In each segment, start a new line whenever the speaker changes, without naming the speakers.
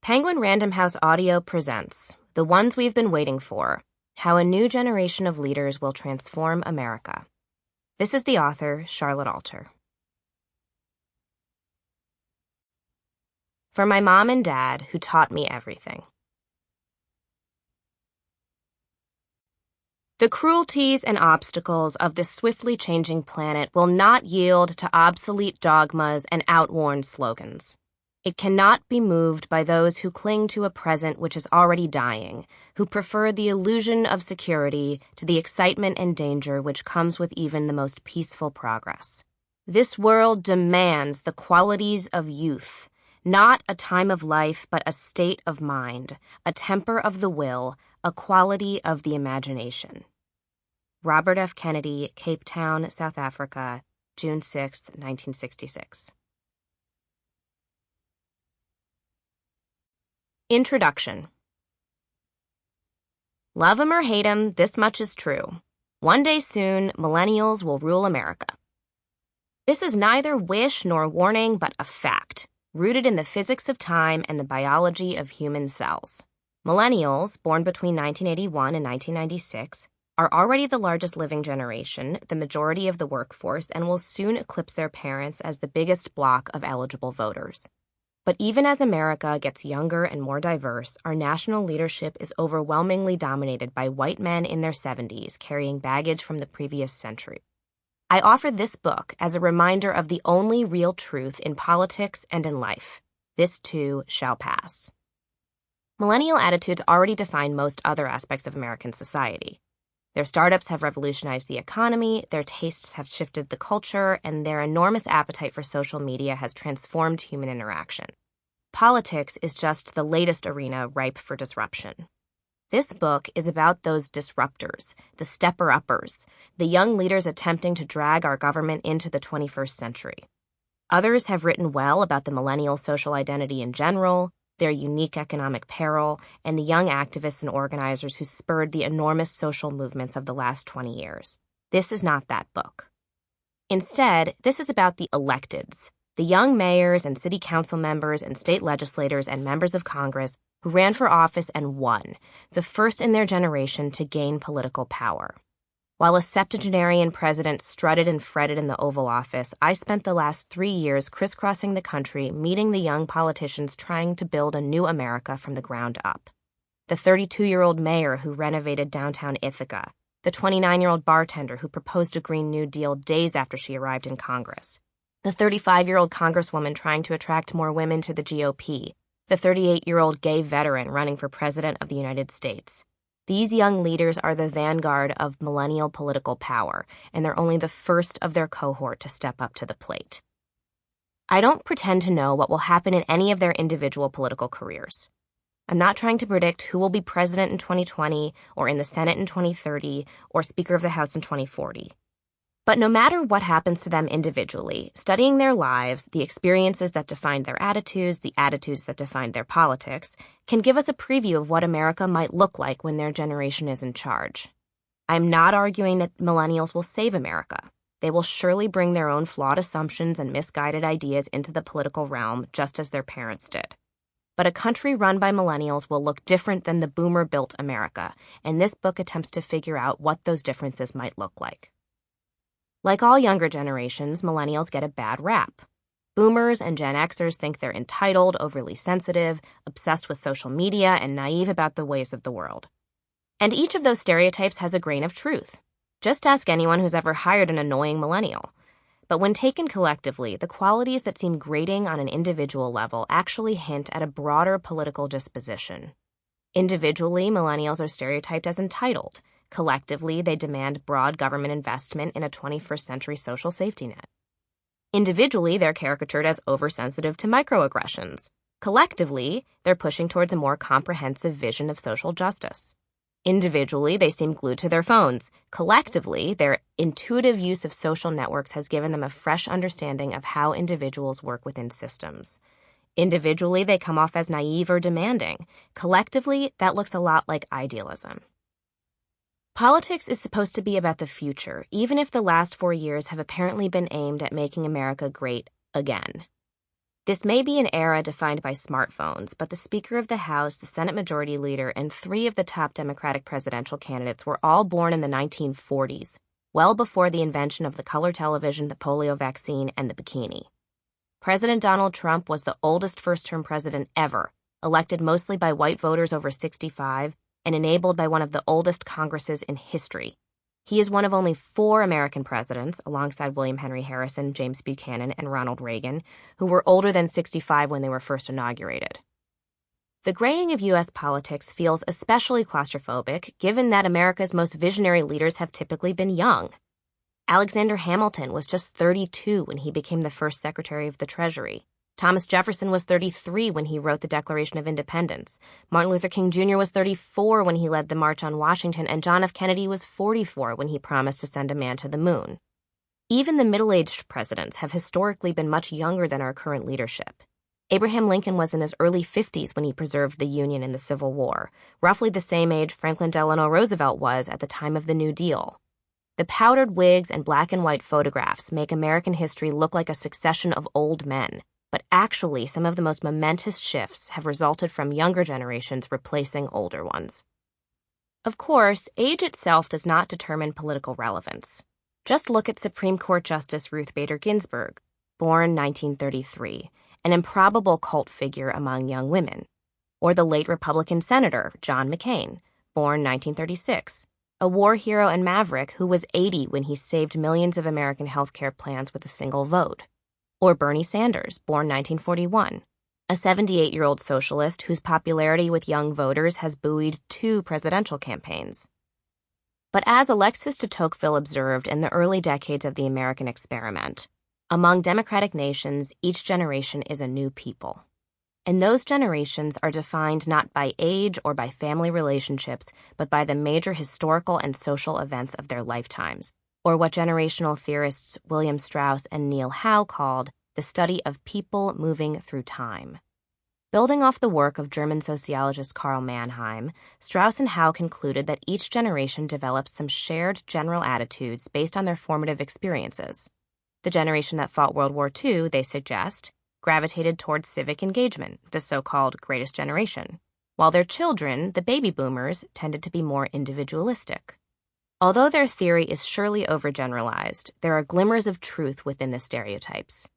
Penguin Random House Audio presents The Ones We've Been Waiting For, How a New Generation of Leaders Will Transform America. This is the author, Charlotte Alter. For my mom and dad, who taught me everything. The cruelties and obstacles of this swiftly changing planet will not yield to obsolete dogmas and outworn slogans. It cannot be moved by those who cling to a present which is already dying, who prefer the illusion of security to the excitement and danger which comes with even the most peaceful progress. This world demands the qualities of youth, not a time of life, but a state of mind, a temper of the will, a quality of the imagination. Robert F. Kennedy, Cape Town, South Africa, June 6, 1966. Introduction. Love 'em or hate 'em, this much is true. One day soon, millennials will rule America. This is neither wish nor warning, but a fact, rooted in the physics of time and the biology of human cells. Millennials, born between 1981 and 1996, are already the largest living generation, the majority of the workforce, and will soon eclipse their parents as the biggest block of eligible voters. But even as America gets younger and more diverse, our national leadership is overwhelmingly dominated by white men in their 70s carrying baggage from the previous century. I offer this book as a reminder of the only real truth in politics and in life. This too shall pass. Millennial attitudes already define most other aspects of American society. Their startups have revolutionized the economy, their tastes have shifted the culture, and their enormous appetite for social media has transformed human interaction. Politics is just the latest arena ripe for disruption. This book is about those disruptors, the stepper-uppers, the young leaders attempting to drag our government into the 21st century. Others have written well about the millennial social identity in general, their unique economic peril, and the young activists and organizers who spurred the enormous social movements of the last 20 years. This is not that book. Instead, this is about the electeds, the young mayors and city council members and state legislators and members of Congress who ran for office and won, the first in their generation to gain political power. While a septuagenarian president strutted and fretted in the Oval Office, I spent the last 3 years crisscrossing the country meeting the young politicians trying to build a new America from the ground up. The 32-year-old mayor who renovated downtown Ithaca, the 29-year-old bartender who proposed a Green New Deal days after she arrived in Congress, the 35-year-old congresswoman trying to attract more women to the GOP, the 38-year-old gay veteran running for president of the United States. These young leaders are the vanguard of millennial political power, and they're only the first of their cohort to step up to the plate. I don't pretend to know what will happen in any of their individual political careers. I'm not trying to predict who will be president in 2020, or in the Senate in 2030, or Speaker of the House in 2040. But no matter what happens to them individually, studying their lives, the experiences that defined their attitudes, the attitudes that defined their politics, can give us a preview of what America might look like when their generation is in charge. I'm not arguing that millennials will save America. They will surely bring their own flawed assumptions and misguided ideas into the political realm, just as their parents did. But a country run by millennials will look different than the boomer-built America, and this book attempts to figure out what those differences might look like. Like all younger generations, millennials get a bad rap. Boomers and Gen Xers think they're entitled, overly sensitive, obsessed with social media, and naive about the ways of the world. And each of those stereotypes has a grain of truth. Just ask anyone who's ever hired an annoying millennial. But when taken collectively, the qualities that seem grating on an individual level actually hint at a broader political disposition. Individually, millennials are stereotyped as entitled. Collectively, they demand broad government investment in a 21st century social safety net. Individually, they're caricatured as oversensitive to microaggressions. Collectively, they're pushing towards a more comprehensive vision of social justice. Individually, they seem glued to their phones. Collectively, their intuitive use of social networks has given them a fresh understanding of how individuals work within systems. Individually, they come off as naive or demanding. Collectively, that looks a lot like idealism. Politics is supposed to be about the future, even if the last 4 years have apparently been aimed at making America great again. This may be an era defined by smartphones, but the Speaker of the House, the Senate Majority Leader, and 3 of the top Democratic presidential candidates were all born in the 1940s, well before the invention of the color television, the polio vaccine, and the bikini. President Donald Trump was the oldest first-term president ever, elected mostly by white voters over 65, and enabled by one of the oldest Congresses in history. He is one of only 4 American presidents, alongside William Henry Harrison, James Buchanan, and Ronald Reagan, who were older than 65 when they were first inaugurated. The graying of U.S. politics feels especially claustrophobic, given that America's most visionary leaders have typically been young. Alexander Hamilton was just 32 when he became the first Secretary of the Treasury. Thomas Jefferson was 33 when he wrote the Declaration of Independence. Martin Luther King Jr. was 34 when he led the March on Washington, and John F. Kennedy was 44 when he promised to send a man to the moon. Even the middle-aged presidents have historically been much younger than our current leadership. Abraham Lincoln was in his early 50s when he preserved the Union in the Civil War, roughly the same age Franklin Delano Roosevelt was at the time of the New Deal. The powdered wigs and black and white photographs make American history look like a succession of old men. But actually, some of the most momentous shifts have resulted from younger generations replacing older ones. Of course, age itself does not determine political relevance. Just look at Supreme Court Justice Ruth Bader Ginsburg, born 1933, an improbable cult figure among young women, or the late Republican Senator John McCain, born 1936, a war hero and maverick who was 80 when he saved millions of American healthcare plans with a single vote. Or Bernie Sanders, born 1941, a 78-year-old socialist whose popularity with young voters has buoyed 2 presidential campaigns. But as Alexis de Tocqueville observed in the early decades of the American experiment, among democratic nations, each generation is a new people. And those generations are defined not by age or by family relationships, but by the major historical and social events of their lifetimes, or what generational theorists William Strauss and Neil Howe called the study of people moving through time. Building off the work of German sociologist Karl Mannheim, Strauss and Howe concluded that each generation develops some shared general attitudes based on their formative experiences. The generation that fought World War II, they suggest, gravitated towards civic engagement, the so-called greatest generation, while their children, the baby boomers, tended to be more individualistic. Although their theory is surely overgeneralized, there are glimmers of truth within the stereotypes.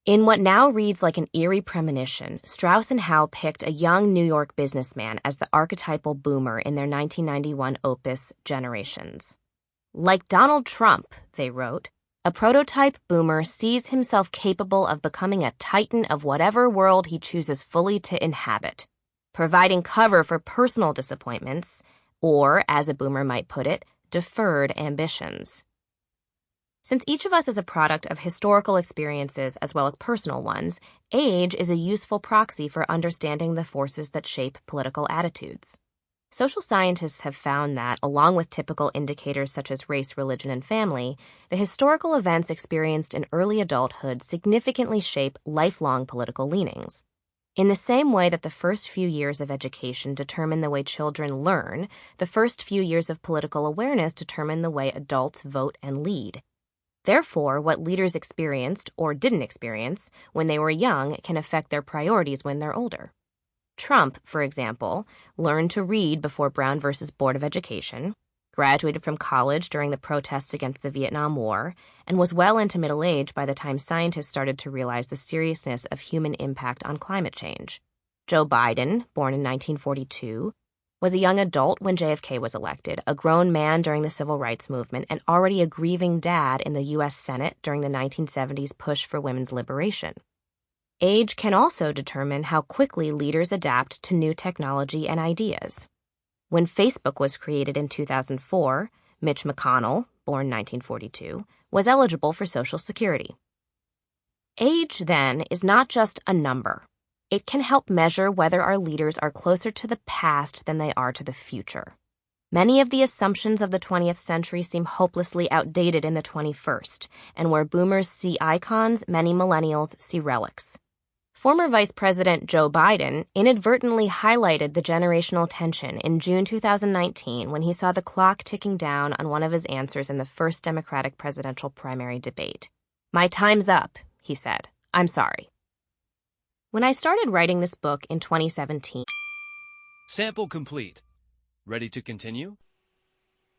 In what now reads like an eerie premonition, Strauss and Howe picked a young New York businessman as the archetypal boomer in their 1991 opus, Generations. Like Donald Trump, they wrote, a prototype boomer sees himself capable of becoming a titan of whatever world he chooses fully to inhabit, providing cover for personal disappointments, or, as a boomer might put it, deferred ambitions. Since each of us is a product of historical experiences as well as personal ones, age is a useful proxy for understanding the forces that shape political attitudes. Social scientists have found that, along with typical indicators such as race, religion, and family, the historical events experienced in early adulthood significantly shape lifelong political leanings. In the same way that the first few years of education determine the way children learn, the first few years of political awareness determine the way adults vote and lead. Therefore, what leaders experienced or didn't experience when they were young can affect their priorities when they're older. Trump, for example, learned to read before Brown versus Board of Education, graduated from college during the protests against the Vietnam War, and was well into middle age by the time scientists started to realize the seriousness of human impact on climate change. Joe Biden, born in 1942, was a young adult when JFK was elected, a grown man during the civil rights movement, and already a grieving dad in the U.S. Senate during the 1970s push for women's liberation. Age can also determine how quickly leaders adapt to new technology and ideas. When Facebook was created in 2004, Mitch McConnell, born 1942, was eligible for Social Security. Age, then, is not just a number. It can help measure whether our leaders are closer to the past than they are to the future. Many of the assumptions of the 20th century seem hopelessly outdated in the 21st, and where boomers see icons, many millennials see relics. Former Vice President Joe Biden inadvertently highlighted the generational tension in June 2019 when he saw the clock ticking down on one of his answers in the first Democratic presidential primary debate. "My time's up," he said. "I'm sorry." When I started writing this book in 2017,
Sample complete. Ready to continue?